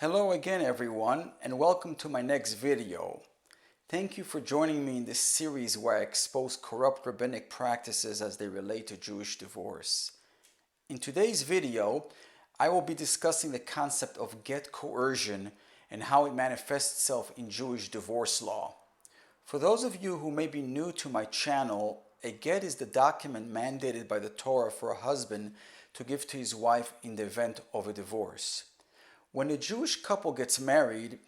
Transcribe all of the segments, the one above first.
Hello again everyone, and welcome to my next video. Thank you for joining me in this series where I expose corrupt rabbinic practices as they relate to Jewish divorce. In today's video, I will be discussing the concept of Gett Coercion and how it manifests itself in Jewish divorce law. For those of you who may be new to my channel, a get is the document mandated by the Torah for a husband to give to his wife in the event of a divorce. When a Jewish couple gets married,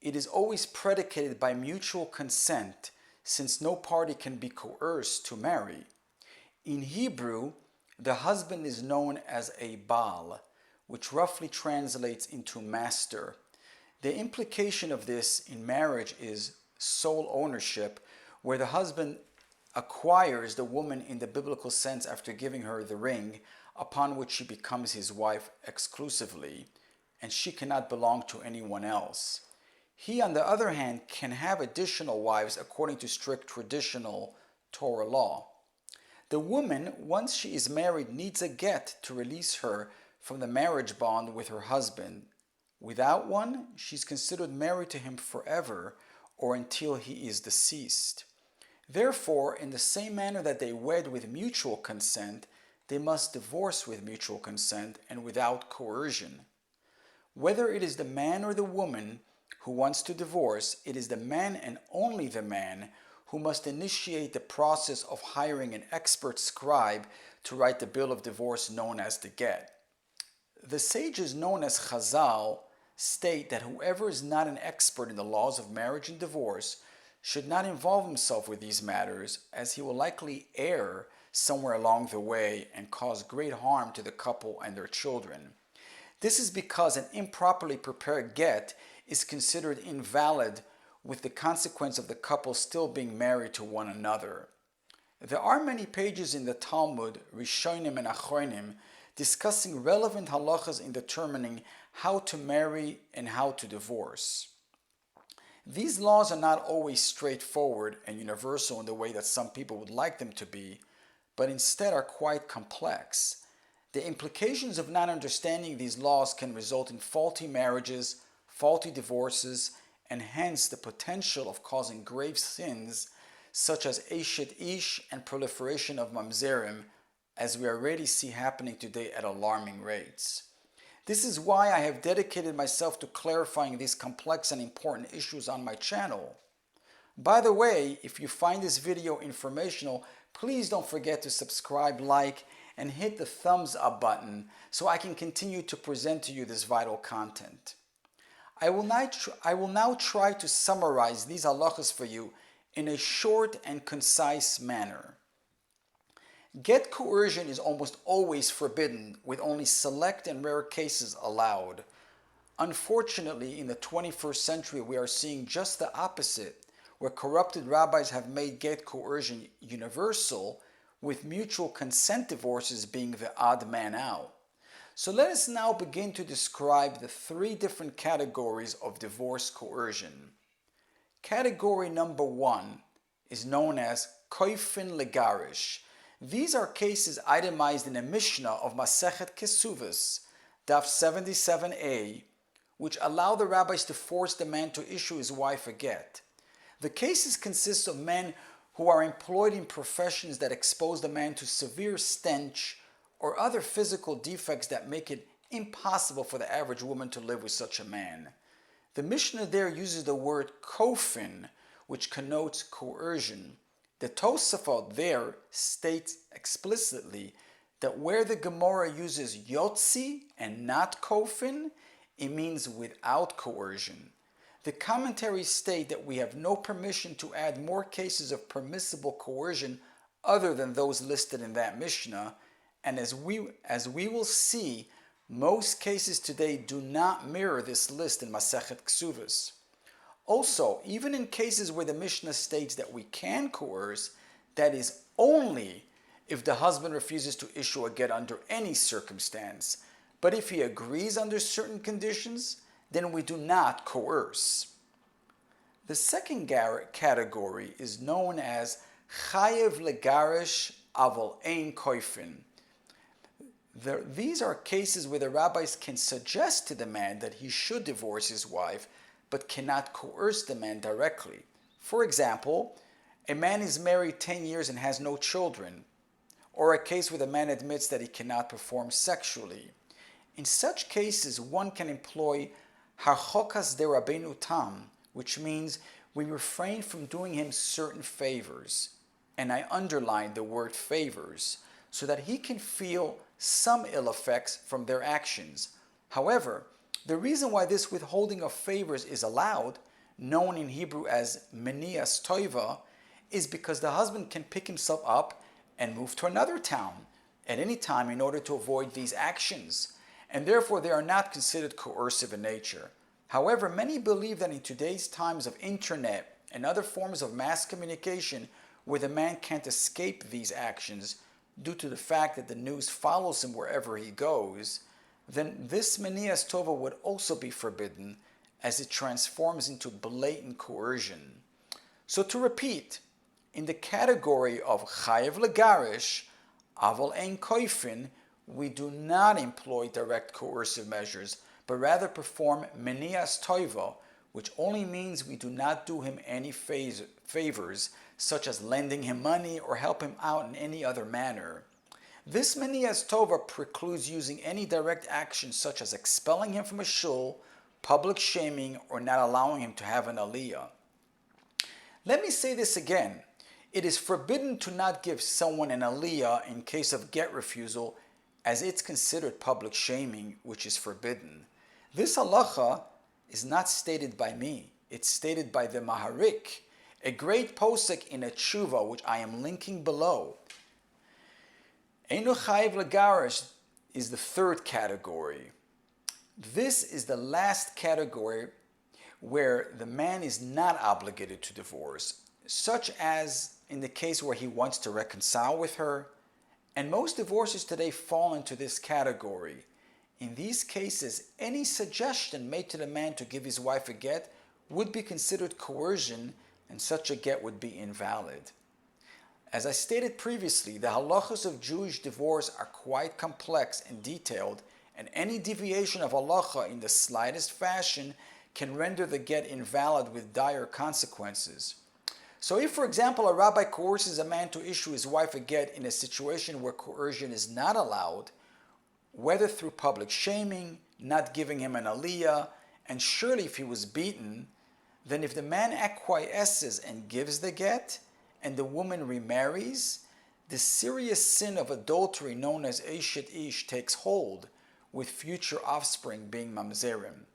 it is always predicated by mutual consent, since no party can be coerced to marry. In Hebrew, the husband is known as a Baal, which roughly translates into master. The implication of this in marriage is sole ownership, where the husband acquires the woman in the biblical sense after giving her the ring, upon which she becomes his wife exclusively, and she cannot belong to anyone else. He, on the other hand, can have additional wives according to strict traditional Torah law. The woman, once she is married, needs a get to release her from the marriage bond with her husband. Without one, she's considered married to him forever or until he is deceased. Therefore, in the same manner that they wed with mutual consent, they must divorce with mutual consent and without coercion. Whether it is the man or the woman who wants to divorce, it is the man and only the man who must initiate the process of hiring an expert scribe to write the bill of divorce known as the get. The sages known as Chazal state that whoever is not an expert in the laws of marriage and divorce should not involve himself with these matters, as he will likely err somewhere along the way and cause great harm to the couple and their children. This is because an improperly prepared get is considered invalid, with the consequence of the couple still being married to one another. There are many pages in the Talmud, Rishonim and Achronim, discussing relevant halachas in determining how to marry and how to divorce. These laws are not always straightforward and universal in the way that some people would like them to be, but instead are quite complex. The implications of not understanding these laws can result in faulty marriages, faulty divorces, and hence the potential of causing grave sins such as Eshet Ish and proliferation of mamzerim, as we already see happening today at alarming rates. This is why I have dedicated myself to clarifying these complex and important issues on my channel. By the way, if you find this video informational, please don't forget to subscribe, like, and hit the thumbs up button so I can continue to present to you this vital content. I will now try to summarize these halachas for you in a short and concise manner. Get coercion is almost always forbidden, with only select and rare cases allowed. Unfortunately, in the 21st century, we are seeing just the opposite, where corrupted rabbis have made get coercion universal, with mutual consent divorces being the odd man out. So let us now begin to describe the three different categories of divorce coercion. Category number one is known as koifin legarish. These are cases itemized in a Mishnah of Masechet Kesuvos, Daf 77a, which allow the rabbis to force the man to issue his wife a get. The cases consist of men who are employed in professions that expose the man to severe stench or other physical defects that make it impossible for the average woman to live with such a man. The Mishnah there uses the word kofin, which connotes coercion. The Tosafot there states explicitly that where the Gemara uses yotzi and not kofin, it means without coercion. The commentaries state that we have no permission to add more cases of permissible coercion other than those listed in that Mishnah, and as we will see, most cases today do not mirror this list in Masechet Kesuvos. Also, even in cases where the Mishnah states that we can coerce, that is only if the husband refuses to issue a get under any circumstance. But if he agrees under certain conditions, then we do not coerce. The second category is known as chayev legarish aval ein koifin. These are cases where the rabbis can suggest to the man that he should divorce his wife, but cannot coerce the man directly. For example, a man is married 10 years and has no children, or a case where the man admits that he cannot perform sexually. In such cases, one can employ harchokas de Rabbeinu Tam, which means we refrain from doing him certain favors, and I underline the word favors, so that he can feel some ill effects from their actions. However, the reason why this withholding of favors is allowed, known in Hebrew as menias toiva, is because the husband can pick himself up and move to another town at any time in order to avoid these actions, and therefore they are not considered coercive in nature. However, many believe that in today's times of internet and other forms of mass communication where the man can't escape these actions due to the fact that the news follows him wherever he goes, then this menias tova would also be forbidden as it transforms into blatant coercion. So to repeat, in the category of chayev legarish, aval ein koifin, we do not employ direct coercive measures, but rather perform menias toiva, which only means we do not do him any favors, such as lending him money or help him out in any other manner. This menias tova precludes using any direct action such as expelling him from a shul, public shaming, or not allowing him to have an aliyah. Let me say this again. It is forbidden to not give someone an aliyah in case of get refusal, as it's considered public shaming, which is forbidden. This halacha is not stated by me. It's stated by the MAHARASHDAM, a great posek in a tshuva, which I am linking below. Einu chayev legarish is the third category. This is the last category where the man is not obligated to divorce, such as in the case where he wants to reconcile with her, and most divorces today fall into this category. In these cases, any suggestion made to the man to give his wife a get would be considered coercion, and such a get would be invalid. As I stated previously, the halachas of Jewish divorce are quite complex and detailed, and any deviation of halacha in the slightest fashion can render the get invalid with dire consequences. So if, for example, a rabbi coerces a man to issue his wife a get in a situation where coercion is not allowed, whether through public shaming, not giving him an aliyah, and surely if he was beaten, then if the man acquiesces and gives the get, and the woman remarries, the serious sin of adultery known as eshet ish takes hold, with future offspring being mamzerim.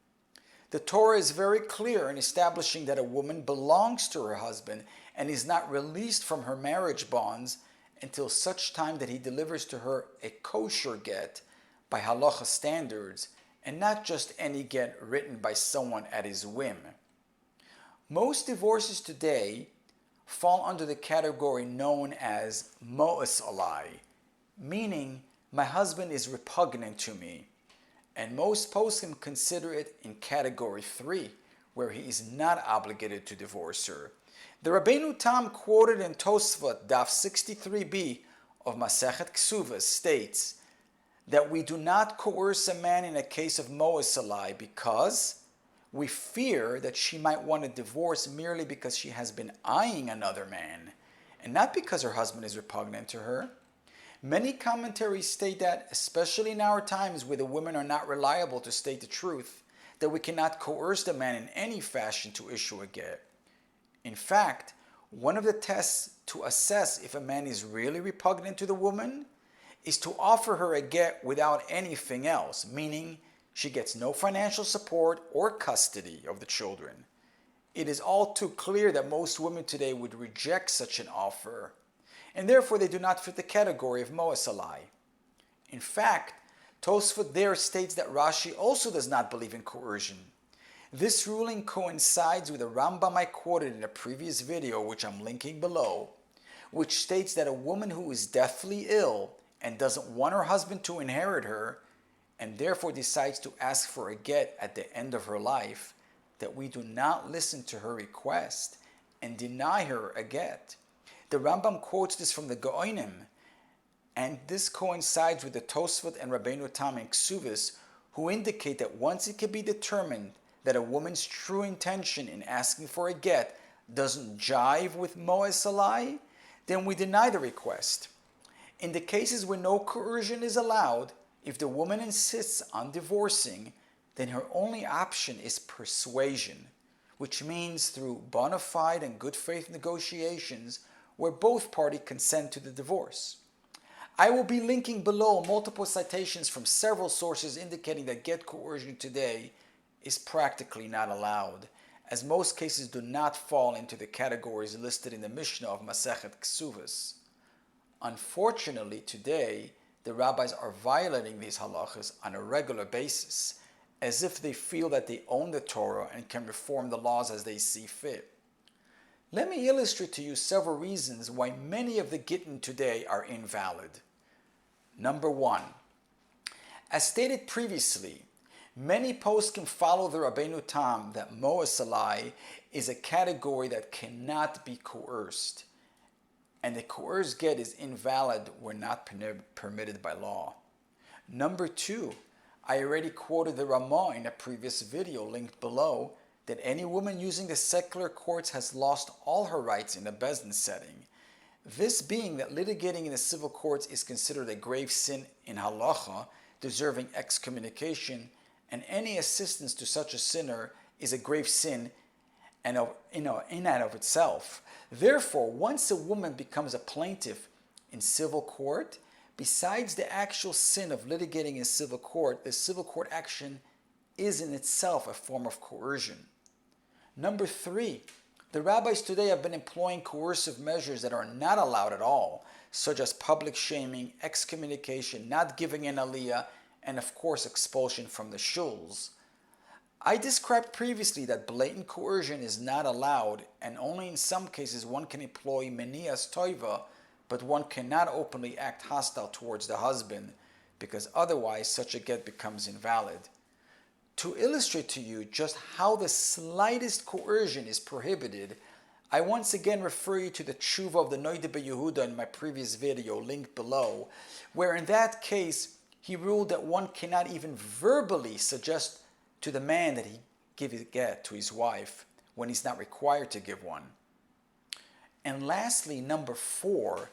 The Torah is very clear in establishing that a woman belongs to her husband and is not released from her marriage bonds until such time that he delivers to her a kosher get by halacha standards, and not just any get written by someone at his whim. Most divorces today fall under the category known as mo'as alai, meaning my husband is repugnant to me, and most poskim consider it in category 3, where he is not obligated to divorce her. The Rabbeinu Tam quoted in Tosfot Daf 63b of Masechet Ksuvas states that we do not coerce a man in a case of mo'as alai because we fear that she might want a divorce merely because she has been eyeing another man, and not because her husband is repugnant to her. Many commentaries state that, especially in our times where the women are not reliable to state the truth, that we cannot coerce the man in any fashion to issue a get. In fact, one of the tests to assess if a man is really repugnant to the woman is to offer her a get without anything else, meaning she gets no financial support or custody of the children. It is all too clear that most women today would reject such an offer, and therefore they do not fit the category of mo'as alai. In fact, Tosfot there states that Rashi also does not believe in coercion. This ruling coincides with a Rambam I quoted in a previous video, which I'm linking below, which states that a woman who is deathly ill and doesn't want her husband to inherit her, and therefore decides to ask for a get at the end of her life, that we do not listen to her request and deny her a get. The Rambam quotes this from the Gaonim, And this coincides with the Tosfot and Rabbeinu Tam in Ksuvis, who indicate that once it can be determined that a woman's true intention in asking for a get doesn't jive with mo'es salai, then we deny the request. In the cases where no coercion is allowed, if the woman insists on divorcing, then her only option is persuasion, which means through bona fide and good faith negotiations where both parties consent to the divorce. I will be linking below multiple citations from several sources indicating that Gett Coercion today is practically not allowed, as most cases do not fall into the categories listed in the Mishnah of Masechet Ksuvas. Unfortunately, today, the rabbis are violating these halachas on a regular basis, as if they feel that they own the Torah and can reform the laws as they see fit. Let me illustrate to you several reasons why many of the gittin today are invalid. Number one, as stated previously, many poskim follow the Rabbeinu Tam that mo'es salai is a category that cannot be coerced, and the coerced get is invalid where not permitted by law. Number two, I already quoted the Ramah in a previous video linked below that any woman using the secular courts has lost all her rights in a bezdin setting. This being that litigating in the civil courts is considered a grave sin in halacha, deserving excommunication, and any assistance to such a sinner is a grave sin in and of itself. Therefore, once a woman becomes a plaintiff in civil court, besides the actual sin of litigating in civil court, the civil court action is in itself a form of coercion. Number three, the rabbis today have been employing coercive measures that are not allowed at all, such as public shaming, excommunication, not giving an aliyah, and of course expulsion from the shuls. I described previously that blatant coercion is not allowed, and only in some cases one can employ menias toiva, but one cannot openly act hostile towards the husband, because otherwise such a get becomes invalid. To illustrate to you just how the slightest coercion is prohibited, I once again refer you to the tshuva of the Noida Yehuda in my previous video linked below, where in that case he ruled that one cannot even verbally suggest to the man that he give a get to his wife when he's not required to give one. And lastly, number four,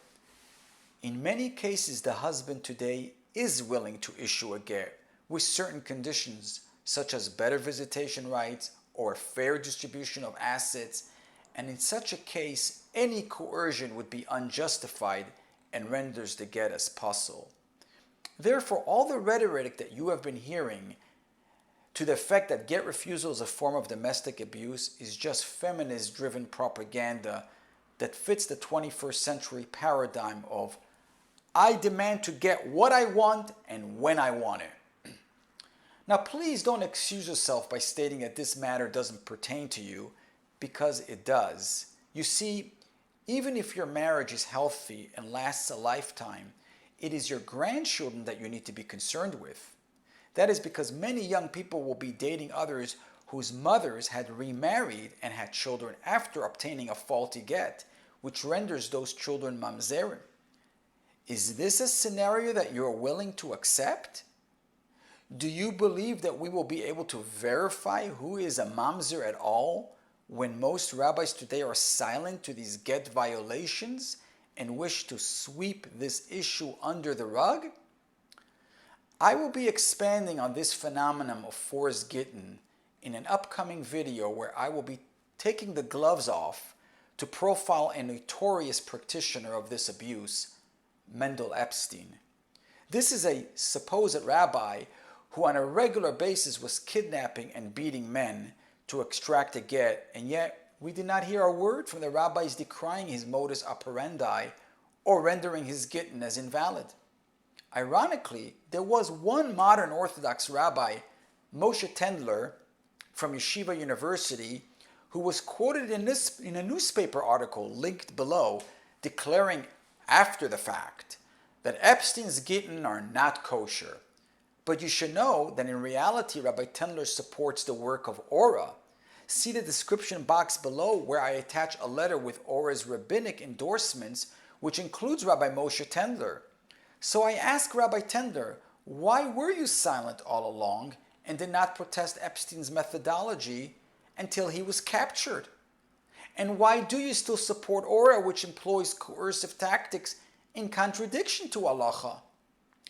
in many cases the husband today is willing to issue a get with certain conditions, such as better visitation rights or fair distribution of assets, and in such a case, any coercion would be unjustified and renders the get as possible. Therefore, all the rhetoric that you have been hearing to the effect that get refusal is a form of domestic abuse is just feminist-driven propaganda that fits the 21st century paradigm of I demand to get what I want and when I want it. Now, please don't excuse yourself by stating that this matter doesn't pertain to you, because it does. You see, even if your marriage is healthy and lasts a lifetime, it is your grandchildren that you need to be concerned with. That is because many young people will be dating others whose mothers had remarried and had children after obtaining a faulty get, which renders those children mamzerim. Is this a scenario that you're willing to accept? Do you believe that we will be able to verify who is a mamzer at all when most rabbis today are silent to these get violations and wish to sweep this issue under the rug? I will be expanding on this phenomenon of forced gittin in an upcoming video where I will be taking the gloves off to profile a notorious practitioner of this abuse, Mendel Epstein. This is a supposed rabbi who on a regular basis was kidnapping and beating men to extract a get, and yet we did not hear a word from the rabbis decrying his modus operandi or rendering his gittin as invalid. Ironically, there was one modern Orthodox rabbi, Moshe Tendler, from Yeshiva University, who was quoted in a newspaper article linked below, declaring after the fact that Epstein's gittin are not kosher. But you should know that in reality, Rabbi Tendler supports the work of Ora. See the description box below where I attach a letter with Ora's rabbinic endorsements, which includes Rabbi Moshe Tendler. So I asked Rabbi Tender, why were you silent all along and did not protest Epstein's methodology until he was captured? And why do you still support Torah, which employs coercive tactics in contradiction to halacha?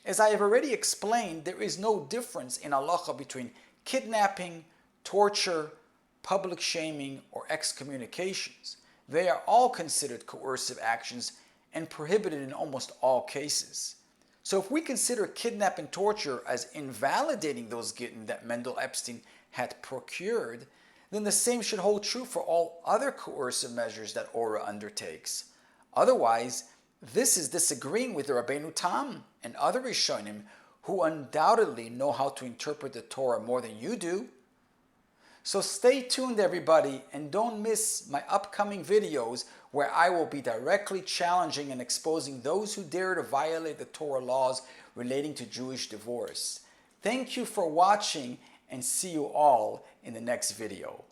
As I have already explained, there is no difference in halacha between kidnapping, torture, public shaming, or excommunications. They are all considered coercive actions and prohibited in almost all cases. So if we consider kidnap and torture as invalidating those gittin that Mendel Epstein had procured, then the same should hold true for all other coercive measures that Torah undertakes. Otherwise, this is disagreeing with the Rabbeinu Tam and other Rishonim who undoubtedly know how to interpret the Torah more than you do. So stay tuned, everybody, and don't miss my upcoming videos where I will be directly challenging and exposing those who dare to violate the Torah laws relating to Jewish divorce. Thank you for watching and see you all in the next video.